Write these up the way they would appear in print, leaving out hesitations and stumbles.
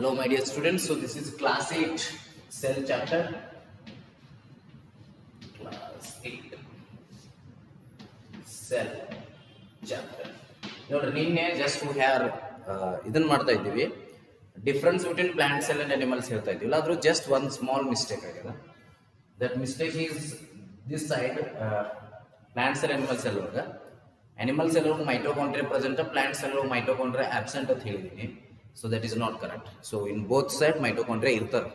Hello my dear students, so this is class 8 cell chapter. Class 8 cell chapter. ನೋಡ್ರಿ ನಿನ್ನೆ just we ಹ್ಯಾರ್ ಇದನ್ನ ಮಾಡ್ತಾ ಇದ್ದೀವಿ, difference between plant cell and animal ಹೇಳ್ತಾ ಇದ್ದೀವಿ. ಆದ್ರೂ ಜಸ್ಟ್ ಒನ್ ಸ್ಮಾಲ್ ಮಿಸ್ಟೇಕ್ ಆಗಿದೆ. That mistake is this side plant cell animal cell ಒಳಗೆ ಅನಿಮಲ್ ಸೆಲ್ ಒಳಗೆ ಮೈಟೋಕಾಂಡ್ರಿಯಾ ಪ್ರೆಸೆಂಟ್, ಪ್ಲಾಂಟ್ ಸೆಲ್ ಒಳಗೆ ಮೈಟೋಕಾಂಡ್ರಿಯಾ ಆಬ್ಸೆಂಟ್ ಅಂತ ಹೇಳಿದ್ದೀನಿ. So that is not correct. So in both side mitochondria irtade,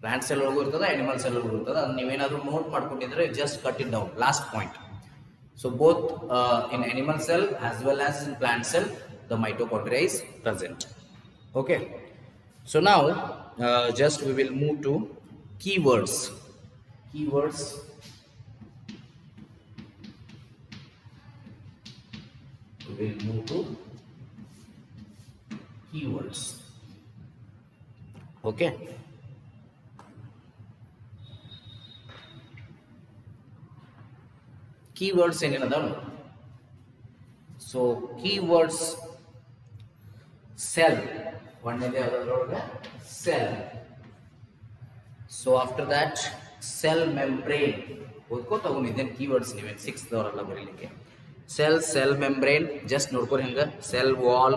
plant cell ologu irtade, animal cell ologu irtade. Adu ನೀವು ಏನಾದರೂ note ಮಾಡ್ಕೊಂಡಿದ್ರೆ just cut it down, last point. So both in animal cell as well as in plant cell the mitochondria is present. Okay, so now just we will move to keywords. We will move to keywords. Okay, keywords ಏನದ. So keywords cell ಒಂದೇದೇ ಅದರೊಳಗೆ cell. So after that cell membrane ಓದ್ಕೋತ ಹೋಗಿದ್ದೇನೆ keywords ನೀವೇ 6th ಅವರೆಲ್ಲ ಬರೀಲಿಕ್ಕೆ. cell membrane just ನೋಡ್ಕೊರಿ ಹಂಗ, cell wall,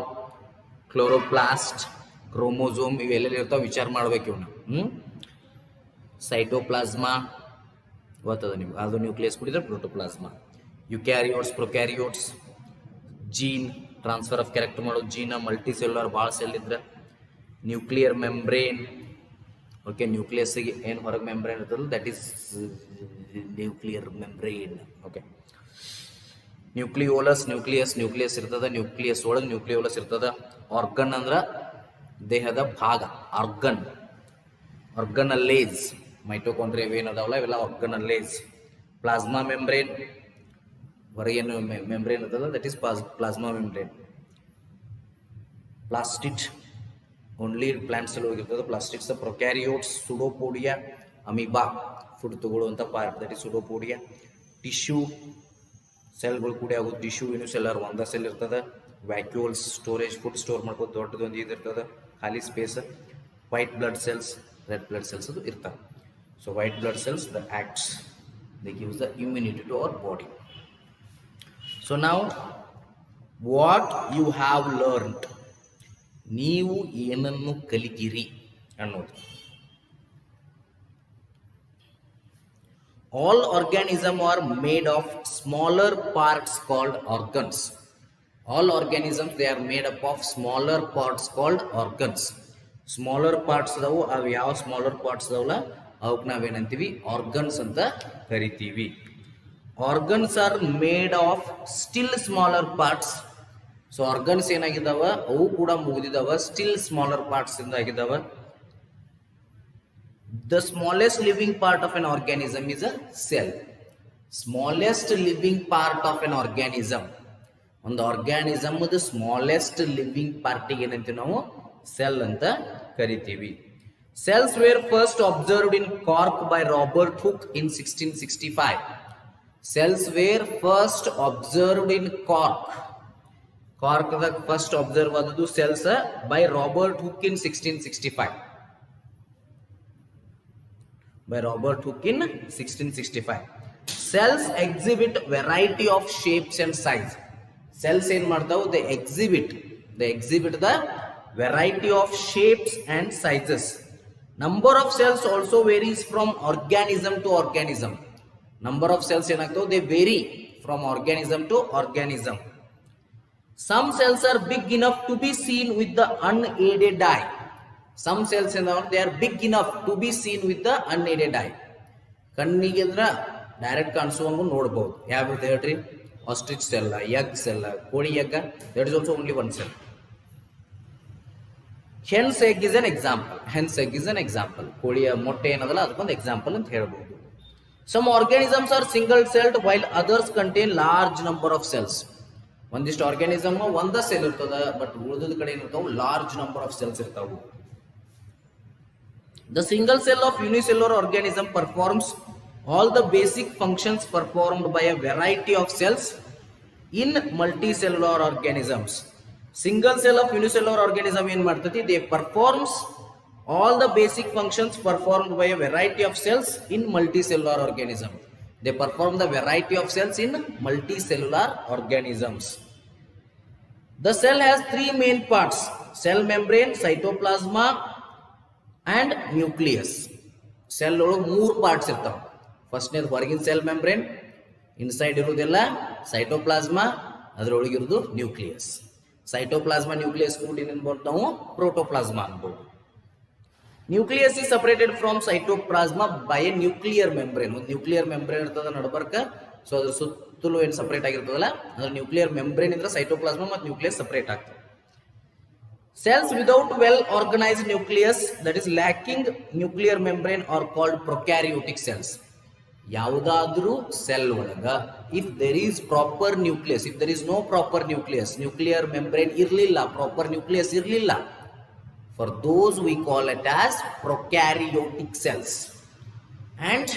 chloroplast, chromosome ಇವೆಲ್ಲ ಇರ್ತಾವೆ, ವಿಚಾರ ಮಾಡ್ಬೇಕು ಇವನ್ನ. ಸೈಟೋಪ್ಲಾಸ್ಮಾ ಗೊತ್ತದ ನೀವು, ಅದು ನ್ಯೂಕ್ಲಿಯಸ್ ಕುಡಿದ್ರೆ protoplasm. Eukaryotes, prokaryotes, gene transfer of character ಮಾಡೋದು ಜೀನ, ಮಲ್ಟಿ ಸೆಲ್ಯುಲರ್ ಭಾಳ ಸೆಲ್ ಇದ್ರೆ. ನ್ಯೂಕ್ಲಿಯರ್ ಮೆಂಬ್ರೇನ್, ಓಕೆ, ನ್ಯೂಕ್ಲಿಯಸ್ಗೆ ಏನು ಹೊರಗೆ ಮೆಂಬ್ರೇನ್ ಇರ್ತದಲ್ಲ that is nuclear membrane. Okay, nucleolus, nucleus ಇರ್ತದ, ನ್ಯೂಕ್ಲಿಯಸ್ ಒಳಗೆ ನ್ಯೂಕ್ಲಿಯೋಲಸ್ ಇರ್ತದ. ಆರ್ಗನ್ ಅಂದ್ರೆ ದೇಹದ ಭಾಗ, ಆರ್ಗನಲ್ಲೇಜ್. ಮೈಟೋಕಾಂಡ್ರಿಯಾ ಏನದಾವಲ್ಲ ಇವೆಲ್ಲ ಆರ್ಗನಲ್ಲೇಜ್. ಪ್ಲಾಸ್ಮಾ ಮೆಂಬ್ರೇನ್ ಹೊರಗೇನು ಮೆಂಬ್ರೇನ್ ಇರ್ತದ that is plasma membrane. Plastid only plants ಅಲ್ಲಿ ಹೋಗಿರ್ತದೆ plastids. Prokaryotes, pseudopodia, amoeba food ತಗೊಳ್ಳುವಂಥ ಪಾರ್ಟ್ ದಟ್ ಈಸ್ ಸುಡೋಪೋಡಿಯಾ. ಟಿಶ್ಯೂ ಸೆಲ್ಗಳು ಕೂಡ ಆಗೋದು ಟಿಶ್ಯೂ, ಇನ್ನು ಸೆಲ್ಲರ್ ಒಂದ ಸೆಲ್ ಇರ್ತದೆ. ವ್ಯಾಕ್ಯೂಲ್ಸ್, ಸ್ಟೋರೇಜ್, ಫುಡ್ ಸ್ಟೋರ್ ಮಾಡ್ಬೋದು, ದೊಡ್ಡದೊಂದು ಇದು ಇರ್ತದೆ ಖಾಲಿ space. White blood cells, red blood cells ಅದು ಇರ್ತವೆ. So white blood cells the acts, they gives the immunity to our body. So ನಾವು ವಾಟ್ ಯು ಹ್ಯಾವ್ ಲರ್ನ್ಡ್, ನೀವು ಏನನ್ನು ಕಲಿತಿರಿ ಅನ್ನೋದು. All organisms are made of smaller parts called organs. All organisms they are made up of smaller parts called organs. Smaller parts ಅದಾವು, ಅವು ಯಾವ smaller parts ಅದಾವಲ್ಲ ಅವಕ್ಕೆ ನಾವೇನಂತೀವಿ organs ಅಂತ ಕರಿತೀವಿ. Organs are made of still smaller parts. So organs ಏನಾಗಿದ್ದಾವ ಅವು ಕೂಡ ಮುಗಿದಿದ್ದಾವ, ಸ್ಟಿಲ್ ಸ್ಮಾಲರ್ ಪಾರ್ಟ್ಸ್ ಇಂದ ಆಗಿದ್ದಾವ. The smallest living part of an organism is a cell. Smallest living part of an organism, ಒಂದು ಆರ್ಗ್ಯಾನಿಸಮ್ ದ ಸ್ಮಾಲೆಸ್ಟ್ ಲಿವಿಂಗ್ ಪಾರ್ಟಿಗೆ ಏನಂತೀವಿ ನಾವು ಸೆಲ್ ಅಂತ ಕರಿತೀವಿ. Cells were first observed in cork by Robert Hooke in 1665. Cells were first observed in cork. ಕಾರ್ಕ್ದಾಗ first observe ಆದದ್ದು cells by Robert Hooke in 1665. By Robert Hooke in 1665. Cells exhibit variety of shapes and size. Cells ಏನ್ ಮಾಡ್ತಾವು, they exhibit the variety of shapes and sizes. Number of cells also varies from organism to organism. Number of cells ಏನಾಗ್ತಾವು, they vary from organism to organism. Some cells are big enough to be seen with the unaided eye. Some cells they are big enough to be seen with the unaided eye. ಕಣ್ಣಿಗೆ ಅಂದ್ರೆ direct ಕಾಣಿಸುವಂಗೂ ನೋಡ್ಬೋದು. ಯಾವ ಹೇಳ್ರಿ, ostrich cell, egg cell, ಕೋಳಿ egg, that is also only one cell. Hence egg is an example. ಕೋಳಿಯ ಮೊಟ್ಟೆ ಏನದಲ್ಲ ಅದಕ್ಕೊಂದು ಎಕ್ಸಾಂಪಲ್ ಅಂತ ಹೇಳ್ಬೋದು. Some organisms are single celled while others contain large number of cells. ಒಂದಿಷ್ಟು ಆರ್ಗ್ಯಾನಿಸಮ್ ಒಂದ ಸೆಲ್ ಇರ್ತದ, ಬಟ್ ಉಳಿದ ಕಡೆ ಏನಿರ್ತಾವ ಲಾರ್ಜ್ ನಂಬರ್ ಆಫ್ ಸೆಲ್ಸ್ ಇರ್ತಾವು. The single cell of unicellular organism performs all the basic functions performed by a variety of cells in multicellular organisms. Single cell of unicellular organism ಏನ್ ಮಾಡ್ತತಿ? They performs all the basic functions performed by a variety of cells in multicellular organism. They perform the variety of cells in multicellular organisms. The cell has three main parts: cell membrane, cytoplasma and nucleus. Cell ಒಳಗೆ ಮೂರು parts ಇರ್ತಾವೆ. ಫಸ್ಟ್ನೇದು ಹೊರಗಿನ cell membrane, inside ಇರೋದೆಲ್ಲ ಸೈಟೋಪ್ಲಾಸ್ಮಾ, ಅದರೊಳಗಿರೋದು nucleus. ಸೈಟೋಪ್ಲಾಸ್ಮಾ nucleus ಕೂಡ ಏನ್ಬೋದು ನಾವು ಪ್ರೋಟೋಪ್ಲಾಸ್ಮಾ ಅನ್ಬೋದು. Nucleus is separated from cytoplasma by a nuclear membrane. ಒಂದು nuclear membrane ಇರ್ತದ ನಡಬರ್ಕ, ಸೊ ಅದ್ರ ಸುತ್ತಲೂ ಏನು ಸಪರೇಟ್ ಆಗಿರ್ತದಲ್ಲ, ಅದ್ರ ನ್ಯೂಕ್ಲಿಯರ್ ಮೆಂಬ್ರೇನ್ ಇದ್ರೆ ಸೈಟೋಪ್ಲಾಸ್ಮಾ ಮತ್ತು ನ್ಯೂಕ್ಲಿಯಸ್ ಸಪರೇಟ್ ಆಗ್ತದೆ. Cells without well organized nucleus, that is lacking nuclear membrane, are called prokaryotic cells. ಯಾವುದಾದ್ರೂ ಸೆಲ್ ಒಳಗ if there is proper nucleus, if there is no proper nucleus, nuclear membrane ಇರಲಿಲ್ಲ, proper nucleus ಇರಲಿಲ್ಲ, for those we call it as prokaryotic cells. And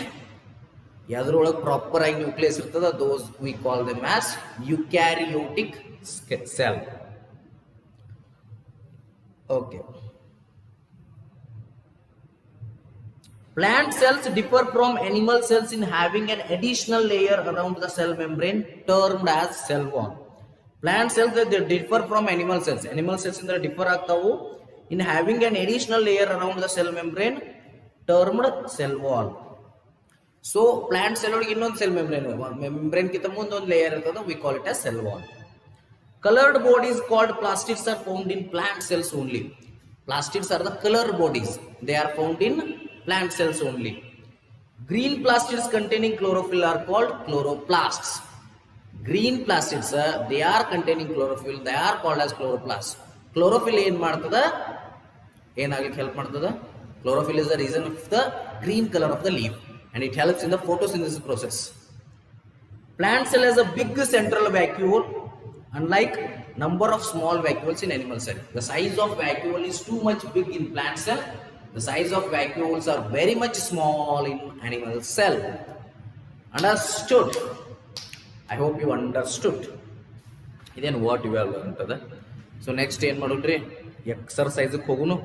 ಯಾವ್ದ್ರೊಳಗೆ proper ಆಗಿ nucleus ಇರ್ತದ, those we call them as eukaryotic cell. Okay. Plant cells differ from animal cells in having an additional layer around the cell membrane termed as cell wall. Plant cells they differ from animal cells. Animal cells ಇಂದ differ ಆಗ್ತಾವು in having an additional layer around the cell membrane termed cell wall. So plant cell ಒಳಗೆ ಇನ್ನೊಂದು cell membrane ಕಿಂತ ಮುಂದೆ ಒಂದು layer ಇರ್ತದೆ, we call it as cell wall. Colored bodies called plastids are found in plant cells only. Plastids are the color bodies. They are found in plant cells only. Green plastids containing chlorophyll are called chloroplasts. Green plastids, they are containing chlorophyll. They are called as chloroplasts. Chlorophyll ಏನು ಮಾಡ್ತದ? ಏನಾಗಲಿಕ್ಕೆ help ಮಾಡ್ತದ? Chlorophyll is the reason of the green color of the leaf, and it helps in the photosynthesis process. Plant cell has a big central vacuole, unlike number of small vacuoles in animal cell. The size of vacuole is too much big in plant cell. The size of vacuoles are very much small in animal cell. Understood? I hope you understood. Then what you have learned. So next ಏನು ಮಾಡೋಣ್ರಿ, ಎಕ್ಸರ್ಸೈಸ್ಗೆ ಹೋಗುನು.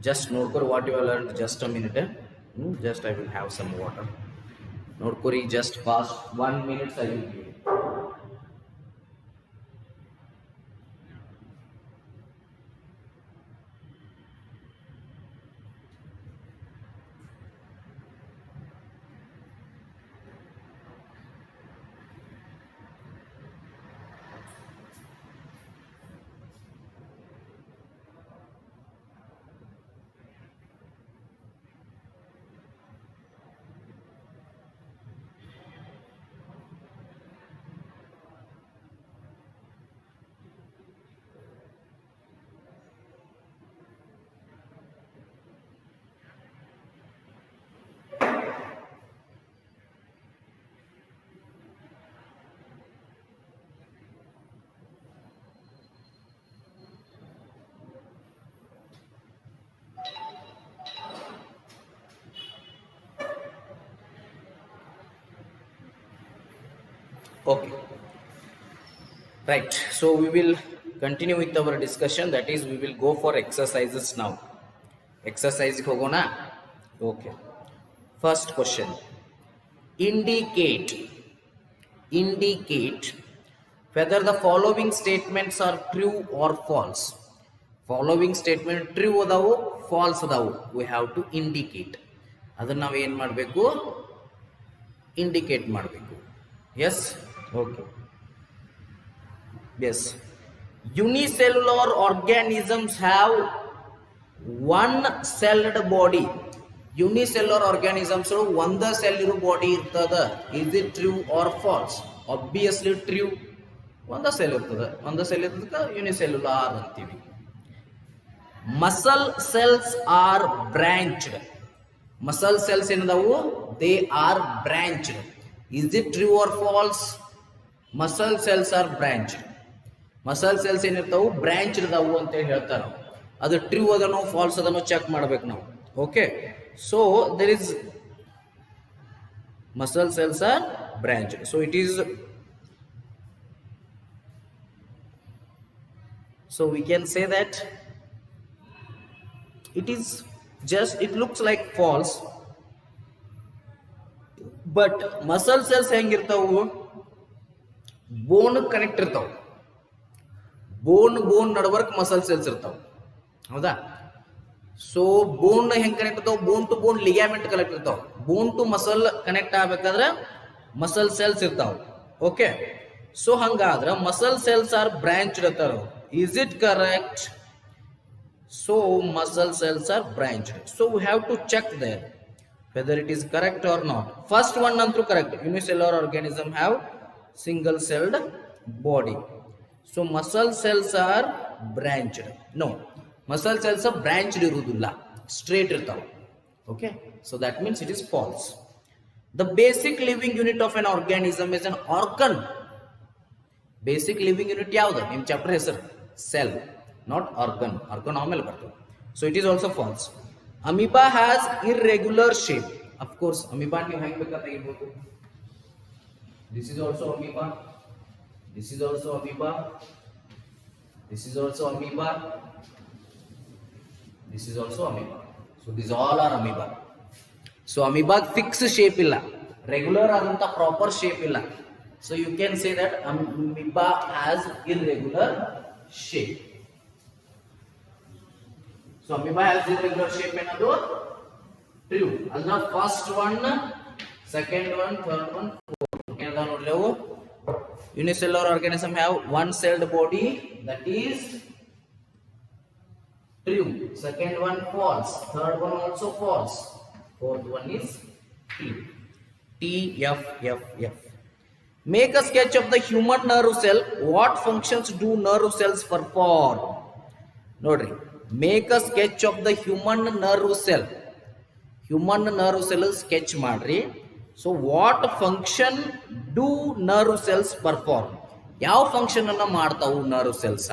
Just ನೋಡ್ಕೊರಿ what you have learned. Just a minute. Just I will have some water. ನೋಡ್ಕೊರಿ, just fast 1 minute I will give. Okay, right. So we will continue with our discussion. That is, we will go for exercises now. Exercise hogona. Okay. First question. Indicate whether the following statements are true or false. Following statement true adavu, false adavu. We have to indicate. Adanna ನಾವು ಏನು ಮಾಡಬೇಕು? Indicate ಮಾಡಬೇಕು. Yes. Okay. Yes. Unicellular organisms have one celled body. Unicellular organisms one cell iru body irtada. Is it true or false? Obviously true. One cell irtada. One cell irtada unicellular antivi. Muscle cells are branched. Muscle cells enadavu, they are branched. Is it true or false? Muscle cells are branched. Muscle cells ಏನಿರ್ತಾವು branch ಇರ್ತಾವು ಅಂತ ಹೇಳ್ತಾರೆ. ಅದು true ಅದನೋ false ಅದನೋ check ಮಾಡ್ಬೇಕು ನಾವು. Okay, so there is muscle cells are branched. So it is So we can say that it is just, it looks like false, but muscle cells ಹೆಂಗಿರ್ತಾವು, ಬೋನ್ ಕನೆಕ್ಟ್ ಇರ್ತಾವ, bone ನಡವರ್ಕ್ muscle cells ಇರ್ತಾವ, ಹೌದಾ? So ಬೋನ್ ಹೆಂಗ್ connect ಇರ್ತಾವ, bone to bone ಲಿಗ್ಯಾಮೆಂಟ್ connect ಇರ್ತಾವ, bone to muscle connect ಆಗ್ಬೇಕಾದ್ರೆ muscle cells ಇರ್ತಾವ. Okay, so ಹಂಗಾದ್ರೆ ಮಸಲ್ ಸೆಲ್ಸ್ ಆರ್ ಬ್ರಾಂಚ್ಡ್ ಅಂತಾರ. Is it correct? So muscle cells are branched. So we have to check there whether it is correct or not. First one antru correct. Unicellular organism have single celled body. So muscle cells are branched. No, muscle cells are branched irudulla, straight irtav. Okay, so that means it is false. The basic living unit of an organism is an organ. Basic living unit yavudu nim chapter hesaru cell, not organ. Organ ಆಮೇಲೆ ಬರ್ತದೆ. So it is also false. Amoeba has irregular shape. Of course, amoeba ನೀವು ಹೆಂಗೆ ಬೇಕಾದ್ರೆ ತೆಗಿಬಹುದು. This is also amoeba. This is also amoeba. This is also amoeba. This is also amoeba. So these all are amoeba. So amoeba fixed shape ಇಲ್ಲ, regular ಆದಂತ proper shape ಇಲ್ಲ. So you can say that amoeba has irregular shape. So amoeba has irregular shape ಏನದು true. ಅದರ first one, second one, third one, fourth ಏನದ ನೋಡ್ಲೇವು. Unicellular organism have one celled body, that is true. Second one false, third one also false, fourth one is true. T F F F. Make a sketch of the human nerve cell. What functions do nerve cells perform? Nodri, make a sketch of the human nerve cell. Human nerve cell sketch ಮಾಡ್ರಿ. So what function do nerve cells perform? ಯಾವ function ಅನ್ನ ಮಾಡ್ತಾವು nerve cells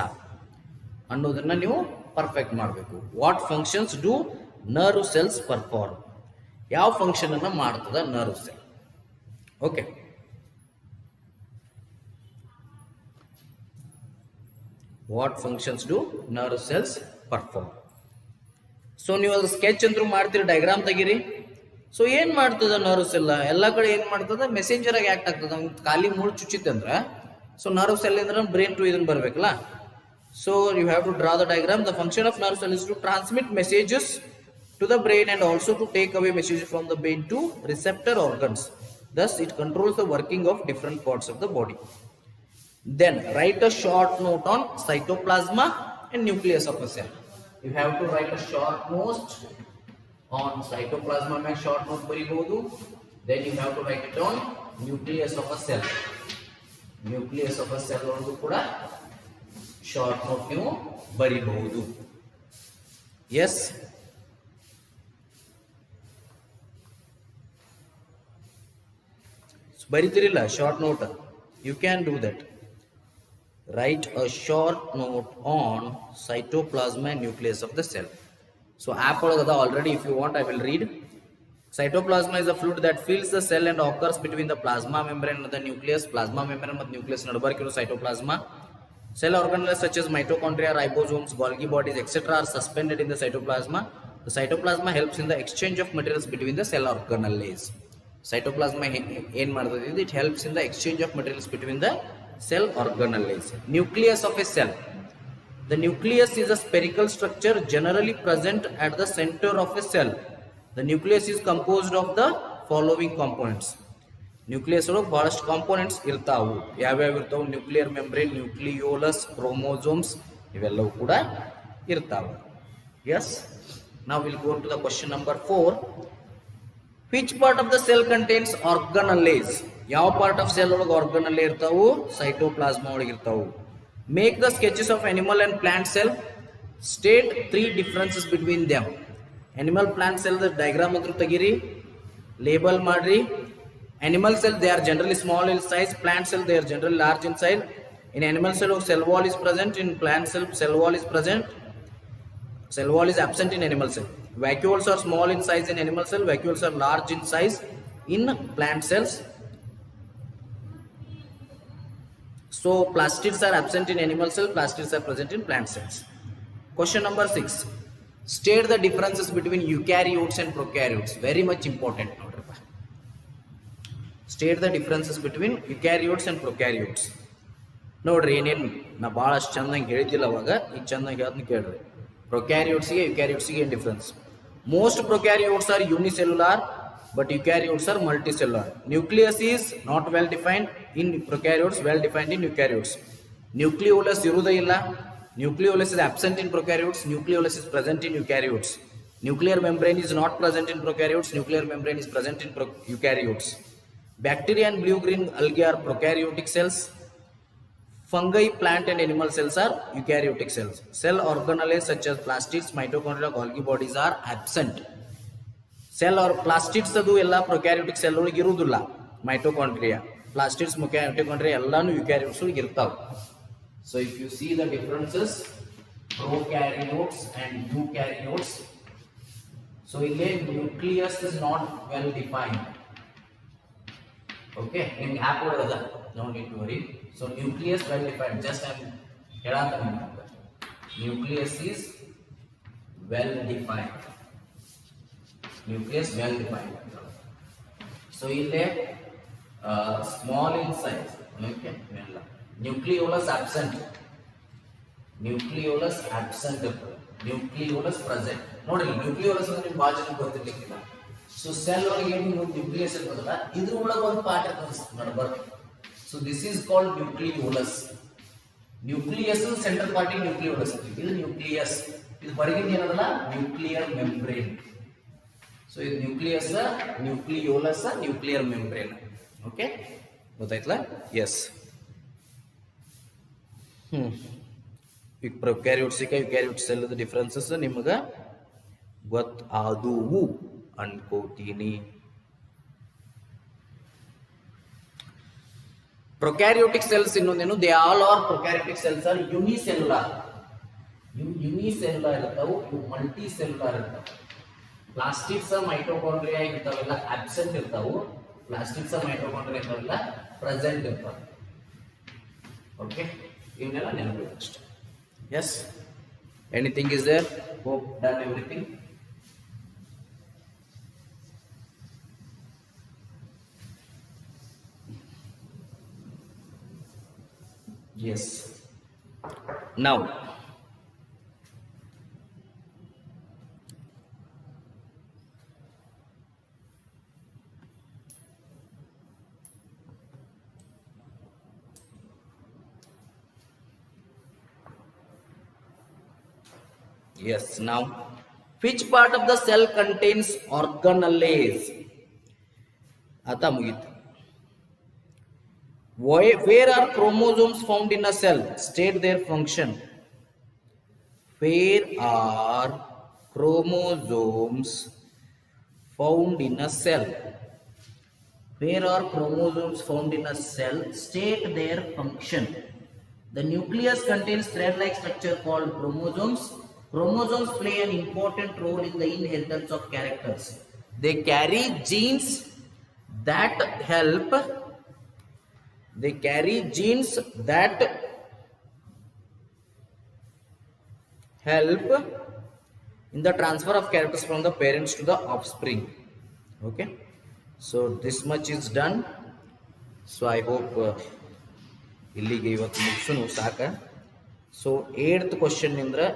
ಅನ್ನೋದನ್ನ ನೀವು perfect ಮಾಡಬೇಕು. What functions do nerve cells perform? ಯಾವ function ಅನ್ನ ಮಾಡ್ತದ nerve cell? Okay, what functions do nerve cells perform? So ನೀವು ಅದು ಸ್ಕೆಚ್ ಅಂತೂ ಮಾಡ್ತೀರಿ, ಡಯಾಗ್ರಾಮ್ ತೆಗೀರಿ. ಸೊ ಏನ್ ಮಾಡ್ತದ ನರ್ವ್ ಸೆಲ್? ಎಲ್ಲ ಕಡೆ ಏನ್ ಮಾಡ್ತದ, ಮೆಸೆಂಜರ್ ಆಗಿ ಆಕ್ಟ್ ಆಗ್ತದ. ಖಾಲಿ ಮೂಳು ಚುಚ್ಚಿತ್ತೆ ಅಂದ್ರೆ ಸೊ ನರ್ವ್ ಸೆಲ್ ಅಂದ್ರೆ ಬ್ರೈನ್ ಟು ಇದನ್ನ ಬರ್ಬೇಕಲ್ಲ. So you have to draw the diagram. The function of nerve cell is to transmit messages to the brain and also to take away messages from the brain to receptor organs. Thus it controls the working of different parts of the body. Then write a short note on cytoplasma and nucleus of a cell. You have to write a short note on cytoplasma. Make short note baribodu. Then you have to write it on nucleus of a cell. Nucleus of a cell also kuda short note ನೀವು ಬರಿಬಹುದು. Yes. ಬರಿತಿರಿಲ್ಲ short note, you can do that. Write a short note on cytoplasma and nucleus of the cell. So app olagada already. If you want I will read. Cytoplasma is a fluid that fills the cell and occurs between the plasma membrane and the nucleus. Plasma membrane ಮತ್ತು nucleus ನಡುಬರ್ಕಿರೋ cytoplasma. Cell organelles such as mitochondria, ribosomes, Golgi bodies, etc. are suspended in the cytoplasma. The cytoplasma helps in the exchange of materials between the cell organelles. Cytoplasma ಏನ್ ಮಾಡ್ತದೆ, it helps in the exchange of materials between the cell organelles. Nucleus of a cell. The nucleus is a spherical structure generally present at the center of a cell. The nucleus is composed of the following components. Nucleus ಒಳಗೆ ಬಹಳಷ್ಟು components ಇರ್ತಾವು. ಯಾವ್ಯಾವ ಇರ್ತಾವು? Nuclear membrane, nucleolus, chromosomes ಇವೆಲ್ಲವೂ ಕೂಡ ಇರ್ತಾವೆ. Yes. Now we'll go to the question number 4. Which part of the cell contains organelles? ಯಾವ part of cell ಒಳಗೆ ಆರ್ಗನಲ್ಲೇ ಇರ್ತಾವು? ಸೈಟೋಪ್ಲಾಸ್ಮಾ ಒಳಗೆ ಇರ್ತಾವು. Make the sketches of animal and plant cell. State 3 differences between them. Animal plant cell diagram ಅಂತೂ ತೆಗೀರಿ, label ಮಾಡ್ರಿ. Animal cell, they are generally small in size. Plant cell, they are generally large in size. In animal cell, cell wall is present. In plant cell, cell wall is present. Cell wall is absent in animal cell. Vacuoles are small in size in animal cell. Vacuoles are large in size in plant cells. So plastids are absent in animal cell, plastids are present in plant cells. Question number 6. State the differences between eukaryotes and prokaryotes. Very much important. State the differences between eukaryotes and prokaryotes. ನೋಡ್ರಿ ಏನೇನು ನಾ ಭಾಳಷ್ಟು ಚಂದಂಗೆ ಹೇಳಿದ್ದಿಲ್ಲ ಅವಾಗ, ಈಗ ಚಂದಂಗೆ ಹೇಳ್ತೀನಿ ಕೇಳ್ರಿ. ಪ್ರೊಕ್ಯಾರಿಯೋಟ್ಸ್ಗೆ ಯುಕ್ಯಾರಿಯೋಟ್ಸ್ಗೆ ಏನು difference? Most prokaryotes are unicellular but eukaryotes are multicellular. Nucleus is not well defined in prokaryotes, well defined in eukaryotes. Nucleolus iruda illa. Nucleolus is absent in prokaryotes, nucleolus is present in eukaryotes. Nuclear membrane is not present in prokaryotes, nuclear membrane is present in eukaryotes. Bacteria and blue-green algae are prokaryotic cells. Fungi, plant and animal cells are eukaryotic cells. Cell organelles such as plastids, mitochondria, Golgi bodies are absent. Cell or plastids adu ella prokaryotic cell ಒಳಗೆ ಇರುವುದಿಲ್ಲ. Mitochondria, plastids, mitochondria ಎಲ್ಲಾನು eukaryotes ಒಳಗೆ ಇರ್ತಾವೆ. So if you see the differences, prokaryotes and eukaryotes, so ಇಲ್ಲಿ nucleus is not well defined. Okay, ನಿಮ್ಗೆ ಹಾಕೋದು ಅದ, no need to worry. So nucleus well defined, just I am ಹೇಳಾತೀನಿ. Nucleus is well defined. Nucleus well defined. So ಇಲ್ಲಿ small in size. Okay, nucleolus absent. Nucleolus absent. Nucleolus present. ನೋಡಿ nucleolus ಅಂದ್ರೆ ನಿಮ್ಗೆ ಭಾಳ ಜನ ಗೊತ್ತಿರ್ಲಿಕ್ಕಿಲ್ಲ. So cell ಒಳಗೆ nucleus ಇರ್ತದಲ್ಲ, ಇದ್ರ ಒಳಗೆ ಒಂದು ಪಾರ್ಟ್ ಇರ್ತದೆ ಬರ್ತೀವಿ. So this is called nucleolus. Nucleus central party nucleolus ಅಂತ. ಇದು ನ್ಯೂಕ್ಲಿಯಸ್, ಇದು ಹೊರಗಿನ ಏನದಲ್ಲ ನ್ಯೂಕ್ಲಿಯರ್ ಮೆಂಬ್ರೇನ್. ಸೊ ಇದು nucleus, nucleolus, nuclear membrane. Okay, ಗೊತ್ತಾಯ್ತಲ್ಲ? ಎಸ್. ಈಗ ಪ್ರೊಕ್ಯಾರಿಯೋಟ್ಸಿಗೆ ಯುಕ್ಯಾರಿಯೋಟ್ಸ್ ಎಲ್ಲದ ಡಿಫ್ರೆನ್ಸಸ್ ನಿಮಗೆ ಗೊತ್ತಾದವು ಅನ್ಕೋತೀನಿ. ಪ್ರೊಕ್ಯಾರಿಯೋಟಿಕ್ ಸೆಲ್ಸ್ ಇನ್ನೊಂದೇನು, they all are prokaryotic cells R unicellular. Unicellular ಇರ್ತಾವು, ಮಲ್ಟಿ ಸೆಲ್ಯುಲಾರ್ ಇರ್ತಾವ. ಪ್ಲಾಸ್ಟಿಡ್ಸ್ ಮೈಟೋಕಾಂಡ್ರಿಯಾ ಇರ್ತಾವೆಲ್ಲ ಅಬ್ಸೆಂಟ್ ಇರ್ತಾವು, ಪ್ಲಾಸ್ಟಿಡ್ಸ್ ಮೈಟೋಕಾಂಡ್ರಿಯಾ ಇರ್ತಾವೆಲ್ಲ ಪ್ರೆಸೆಂಟ್ ಇರ್ತಾವೆ. ಓಕೆ, ಇವನ್ನೆಲ್ಲ ನೆನಪಿಡಿ ಅಷ್ಟೇ. Yes, anything is there? Hope done everything. Yes. Now, yes, now which part of the cell contains organelles? Ata mugita. Where are chromosomes found in a cell? State their function. Where are chromosomes found in a cell? Where are chromosomes found in a cell? State their function. The nucleus contains thread-like structure called chromosomes. Chromosomes play an important role in the inheritance of characters. They carry genes that help in the transfer of characters from the parents to the offspring. Okay, so this much is done. So I hope illige ivattu mugisunu saaka. So 8th question indra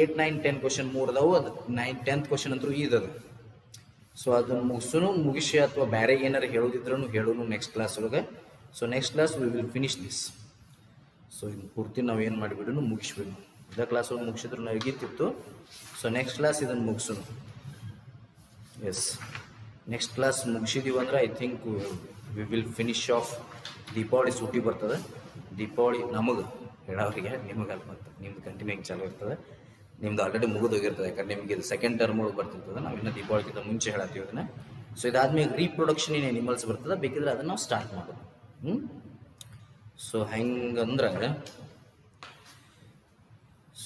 8, 9, 10 question 3 ಅದಾವು. ಅದು 9, 10th question ಅಂತೂ ಇದದು. So ಅದನ್ನು ಮುಗಿಸಿ ಅಥವಾ ಬೇರೆ ಏನಾರು ಹೇಳೋದಿದ್ರೂ ಹೇಳೋನು next class ಒಳಗೆ. So next class we will finish this. So ಇನ್ನು ಪೂರ್ತಿ ನಾವು ಏನು ಮಾಡಿಬಿಡೋನು ಮುಗಿಸ್ಬಿಡೋನು. ಇದೇ ಕ್ಲಾಸ್ ಒಳಗೆ ಮುಗಿಸಿದ್ರು ನಗಿತಿತ್ತು. ಸೊ ನೆಕ್ಸ್ಟ್ ಕ್ಲಾಸ್ ಇದನ್ನು ಮುಗಿಸೋನು. ಎಸ್, ನೆಕ್ಸ್ಟ್ ಕ್ಲಾಸ್ ಮುಗಿಸಿದೀವಿ ಅಂದ್ರೆ I think we will finish of. Deepavali ಸೂಟಿ ಬರ್ತದೆ. ದೀಪಾವಳಿ ನಮಗೆ ಹೇಳೋರಿಗೆ, ನಿಮಗೆ ಅಲ್ಲಿ ಬರ್ತದೆ. ನಿಮ್ದು ಕಂಟಿನ್ಯೂಂಗ್ ಚಾಲು ಇರ್ತದೆ. ನಿಮ್ದು ಆಲ್ರೆಡಿ ಮುಗಿದೋಗಿರ್ತದೆ, ಯಾಕಂದ್ರೆ ನಿಮಗೆ ಇದು ಸೆಕೆಂಡ್ ಟರ್ಮ್ ಒಳಗೆ ಬರ್ತಿರ್ತದೆ. ನಾವು ಇನ್ನೂ ದೀಪಾವಳಿಗಿಂತ ಮುಂಚೆ ಹೇಳತ್ತೀವಿ ಅದನ್ನು. ಸೊ ಇದಾದ್ಮೇಲೆ ರೀಪ್ರೊಡಕ್ಷನ್ ಇನ್ ಎನಿಮಲ್ಸ್ ಬರ್ತದೆ. ಬೇಕಿದ್ರೆ ಅದನ್ನು ನಾವು ಸ್ಟಾರ್ಟ್ ಮಾಡೋದು. ಸೊ ಹೆಂಗಂದ್ರೆ,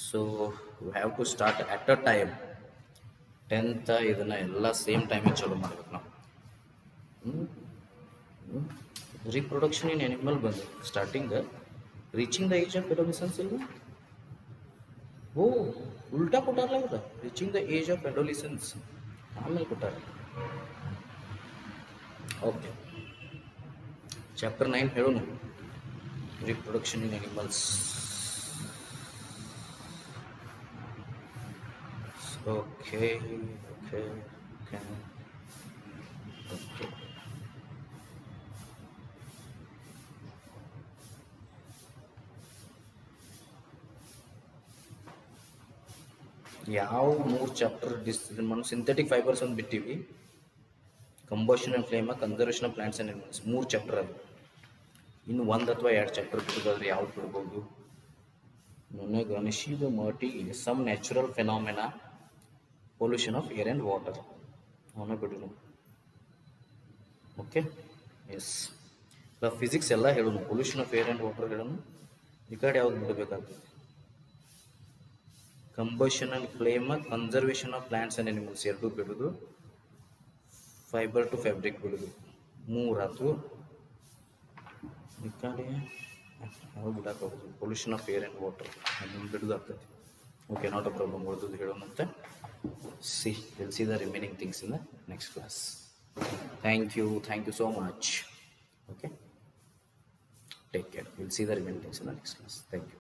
so we have to start at a time. 10th ಇದನ್ನು ಎಲ್ಲ ಸೇಮ್ ಟೈಮಿಗೆ ಚಾಲೂ ಮಾಡ್ಬೇಕು ನಾವು. ರೀಪ್ರೊಡಕ್ಷನ್ ಇನ್ ಎನಿಮಲ್ ಬಂದು starting reaching the age of adolescence ಇಲ್ಲ. ಓ ಉಲ್ಟಾ ಕೊಟ್ಟಾರಲ್ಲ ಇವ್ರ, reaching the age of adolescence ಆಮೇಲೆ ಕೊಟ್ಟಾರ. ಓಕೆ, ಚಾಪ್ಟರ್ 9 ಹೇಳೋಣ, reproduction in animals. Okay, okay, okay, okay. ಯಾವ 3 ಚಾಪ್ಟರ್ ಡಿಸ್ಕಷನ್ ಮಾಡೋಣ? ಸಿಂಥೆಟಿಕ್ ಫೈಬರ್ಸ್ ಒಂದು ಬಿಟ್ಟಿವಿ, combustion and flame, conservation of plants and animals, 3 chapter ಅದು. ಇನ್ನು 1 ಅಥವಾ 2 ಚಾಪ್ಟರ್ ಬಿಡೋದಾದ್ರೆ ಯಾವ್ದು ಬಿಡ್ಬೋದು? ನನಗೆ ಅನಿಸಿದ ಮಟ್ಟಿಗೆ some natural phenomena, pollution of air and water ಅವನ್ನ ಬಿಡೋಣ. Okay, yes. ಫಿಸಿಕ್ಸ್ ಎಲ್ಲ ಹೇಳೋಣ, pollution of air and water ಹೇಳೋಣ. ಈ ಕಡೆ ಯಾವ್ದು ಬಿಡಬೇಕಾಗ್ತದೆ? Combustion and flame, conservation of plants and animals ಎರಡೂ ಬಿಡೋದು, ಫೈಬರ್ ಟು ಫ್ಯಾಬ್ರಿಕ್ ಬಿಡೋದು, 3 ಆಯ್ತು. ಈ ಕಡೆ ಯಾವ ಬಿಡಾಕೋದು? Pollution of air and water ಅದನ್ನು ಬಿಡೋದಾಗ್ತದೆ. Okay, not a problem. ಉಳಿದು ಹೇಳೋಣಂತೆ. Will see the remaining things in the next class. Thank you so much. Okay, take care. Will see the remaining things in the next class. Thank you.